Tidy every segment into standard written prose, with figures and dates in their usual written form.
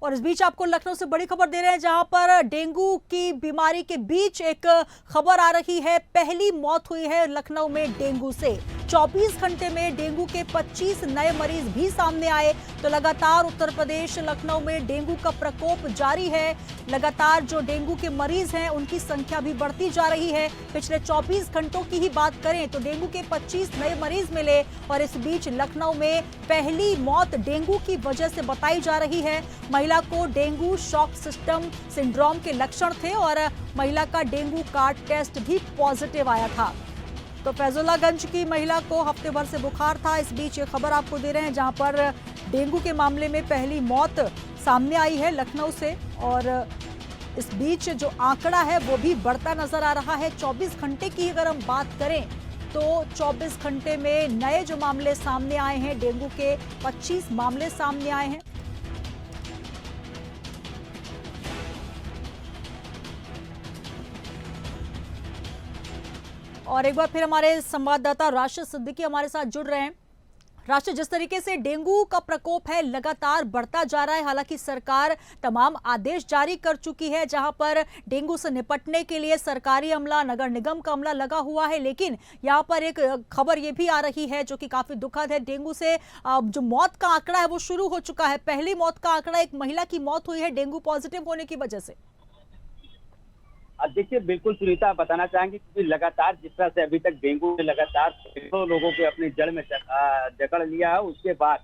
और इस बीच आपको लखनऊ से बड़ी खबर दे रहे हैं, जहां पर डेंगू की बीमारी के बीच एक खबर आ रही है। पहली मौत हुई है लखनऊ में डेंगू से। 24 घंटे में डेंगू के 25 नए मरीज भी सामने आए। तो लगातार उत्तर प्रदेश लखनऊ में डेंगू का प्रकोप जारी है। लगातार जो डेंगू के मरीज हैं उनकी संख्या भी बढ़ती जा रही है। पिछले 24 घंटों की ही बात करें तो डेंगू के 25 नए मरीज मिले और इस बीच लखनऊ में पहली मौत डेंगू की वजह से बताई जा रही है। महिला को डेंगू शॉक सिंड्रोम के लक्षण थे और महिला का डेंगू का टेस्ट भी पॉजिटिव आया था। तो फैजुल्लागंज की महिला को हफ्ते भर से बुखार था। इस बीच ये खबर आपको दे रहे हैं, जहां पर डेंगू के मामले में पहली मौत सामने आई है लखनऊ से। और इस बीच जो आंकड़ा है वो भी बढ़ता नजर आ रहा है। 24 घंटे की अगर हम बात करें तो 24 घंटे में नए जो मामले सामने आए हैं, डेंगू के 25 मामले सामने आए हैं। और एक बार फिर हमारे संवाददाता राशिद सिद्दीकी हमारे साथ जुड़ रहे हैं। राशिद, जिस तरीके से डेंगू का प्रकोप है लगातार बढ़ता जा रहा है, हालांकि सरकार तमाम आदेश जारी कर चुकी है जहां पर डेंगू से निपटने के लिए सरकारी अमला, नगर निगम का अमला लगा हुआ है। लेकिन यहां पर एक खबर ये भी आ रही है जो कि काफी दुखद है। डेंगू से जो मौत का आंकड़ा है वो शुरू हो चुका है। पहली मौत का आंकड़ा, एक महिला की मौत हुई है डेंगू पॉजिटिव होने की वजह से। देखिए, बिल्कुल सुनीता, बताना चाहेंगे कि लगातार जिस तरह से अभी तक डेंगू ने लगातार सैकड़ों लोगों को अपनी जड़ में जकड़ लिया है, उसके बाद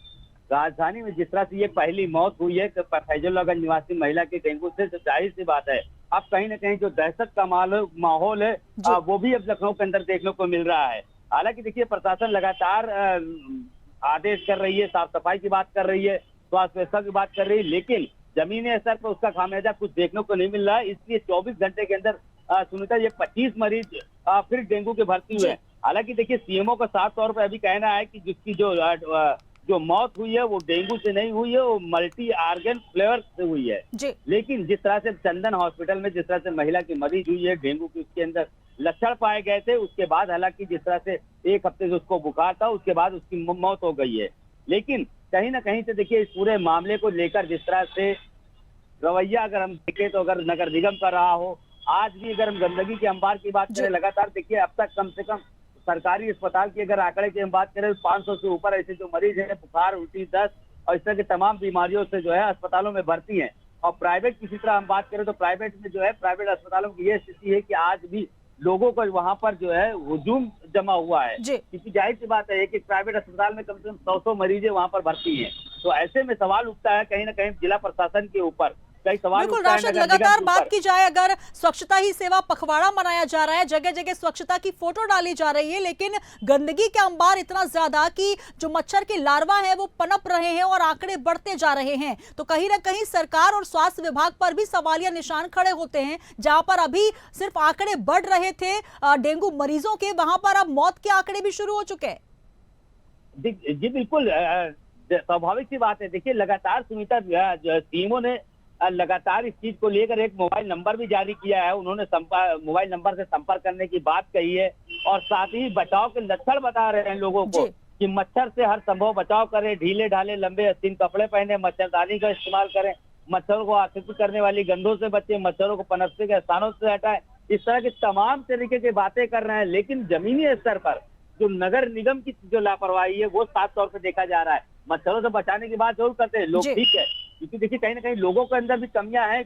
राजधानी में जिस तरह से ये पहली मौत हुई है तो फैजुल्लागंज निवासी महिला की डेंगू से, तो जाहिर सी बात है अब कहीं ना कहीं जो दहशत का माहौल है वो भी अब लखनऊ के अंदर देखने को मिल रहा है। हालांकि देखिए, प्रशासन लगातार आदेश कर रही है, साफ सफाई की बात कर रही है, स्वास्थ्य व्यवस्था की बात कर रही है, लेकिन जमीनी स्तर पर उसका खामियाजा कुछ देखने को नहीं मिल रहा है। इसलिए 24 घंटे के अंदर सुनीता ये 25 मरीज फिर डेंगू के भर्ती हुए हैं। हालांकि देखिए, सीएमओ का साफ तौर पर अभी कहना है कि जिसकी जो मौत हुई है वो डेंगू से नहीं हुई है, वो मल्टी आर्गन फ्लेवर से हुई है। लेकिन जिस तरह से चंदन हॉस्पिटल में जिस तरह से महिला की मरीज हुई है डेंगू की, उसके अंदर लक्षण पाए गए थे। उसके बाद हालांकि जिस तरह से एक हफ्ते से उसको बुखार था, उसके बाद उसकी मौत हो गई है। लेकिन कहीं ना कहीं से देखिए, इस पूरे मामले को लेकर जिस तरह से रवैया अगर हम देखें तो अगर नगर निगम कर रहा हो, आज भी अगर हम गंदगी के अंबार की बात करें, लगातार देखिए अब तक कम से कम सरकारी अस्पताल की अगर आंकड़े की हम बात करें तो 500 से ऊपर ऐसे जो मरीज हैं बुखार, उल्टी, दस्त और इस तरह की तमाम बीमारियों से जो है अस्पतालों में भर्ती हैं। और प्राइवेट किसी तरह हम बात करें तो प्राइवेट में जो है, प्राइवेट अस्पतालों की ये स्थिति है कि आज भी लोगों को वहां पर जो है हुजूम जमा हुआ है। क्योंकि जाहिर सी बात है कि प्राइवेट अस्पताल में कम से कम 100 मरीजें वहां पर भर्ती हैं। तो ऐसे में सवाल उठता है कहीं ना कहीं जिला प्रशासन के ऊपर। बिल्कुल राशिद, लगातार बात की जाए, अगर स्वच्छता ही सेवा पखवाड़ा मनाया जा रहा है, जगह जगह स्वच्छता की फोटो डाली जा रही है, लेकिन गंदगी के अंबार इतना ज्यादा कि जो मच्छर के लार्वा है वो पनप रहे हैं और आंकड़े बढ़ते जा रहे हैं। तो कहीं ना कहीं सरकार और स्वास्थ्य विभाग पर भी सवालिया निशान खड़े होते हैं। जहां पर अभी सिर्फ आंकड़े बढ़ रहे थे डेंगू मरीजों के, वहां पर अब मौत के आंकड़े भी शुरू हो चुके हैं। जी बिल्कुल, स्वाभाविक सी बात है। देखिए, लगातार सुनीता सीएमओ ने लगातार इस चीज को लेकर एक मोबाइल नंबर भी जारी किया है। उन्होंने मोबाइल नंबर से संपर्क करने की बात कही है और साथ ही बचाव के लक्षण बता रहे हैं लोगों को कि मच्छर से हर संभव बचाव करें, ढीले ढाले लंबे आस्तीन कपड़े पहने, मच्छरदानी का इस्तेमाल करें, मच्छरों को आकर्षित करने वाली गंधों से बचे, मच्छरों को पनपने के स्थानों से हटाएं। इस तरह की तमाम तरीके की बातें कर रहे हैं। लेकिन जमीनी स्तर पर जो नगर निगम की जो लापरवाही है वो साफ तौर पर देखा जा रहा है। मच्छरों से बचाने की बात जरूर करते हैं लोग, ठीक है, क्योंकि देखिए कहीं ना कहीं लोगों के अंदर भी कमियां हैं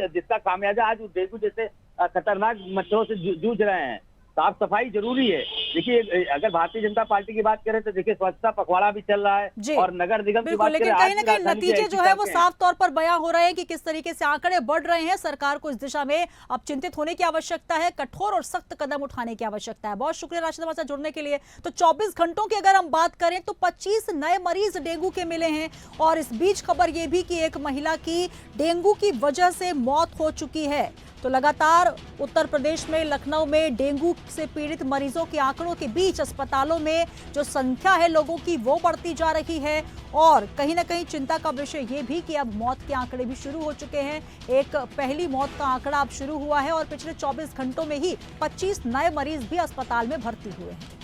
जिसका खामियाजा आज डेंगू जैसे खतरनाक मच्छरों से जूझ रहे हैं। साफ सफाई जरूरी है। देखिए, अगर भारतीय जनता पार्टी की बात करें तो देखिए स्वच्छता पखवाड़ा भी चल रहा है और नगर निगम की बात करें, लेकिन कहीं ना कहीं नतीजे जो है वो साफ तौर पर बयां हो रहे हैं कि किस तरीके से आंकड़े बढ़ रहे हैं। सरकार को इस दिशा में अब चिंतित होने की आवश्यकता है, कठोर और सख्त कदम उठाने की आवश्यकता है। बहुत शुक्रिया राशिद हमारे साथ जुड़ने के लिए। तो 24 घंटों की अगर हम बात करें तो 25 नए मरीज डेंगू के मिले हैं और इस बीच खबर यह भी कि एक महिला की डेंगू की वजह से मौत हो चुकी है। तो लगातार उत्तर प्रदेश में लखनऊ में डेंगू से पीड़ित मरीजों के आंकड़ों के बीच अस्पतालों में जो संख्या है लोगों की वो बढ़ती जा रही है और कहीं ना कहीं चिंता का विषय ये भी कि अब मौत के आंकड़े भी शुरू हो चुके हैं। एक पहली मौत का आंकड़ा अब शुरू हुआ है और पिछले 24 घंटों में ही 25 नए मरीज भी अस्पताल में भर्ती हुए हैं।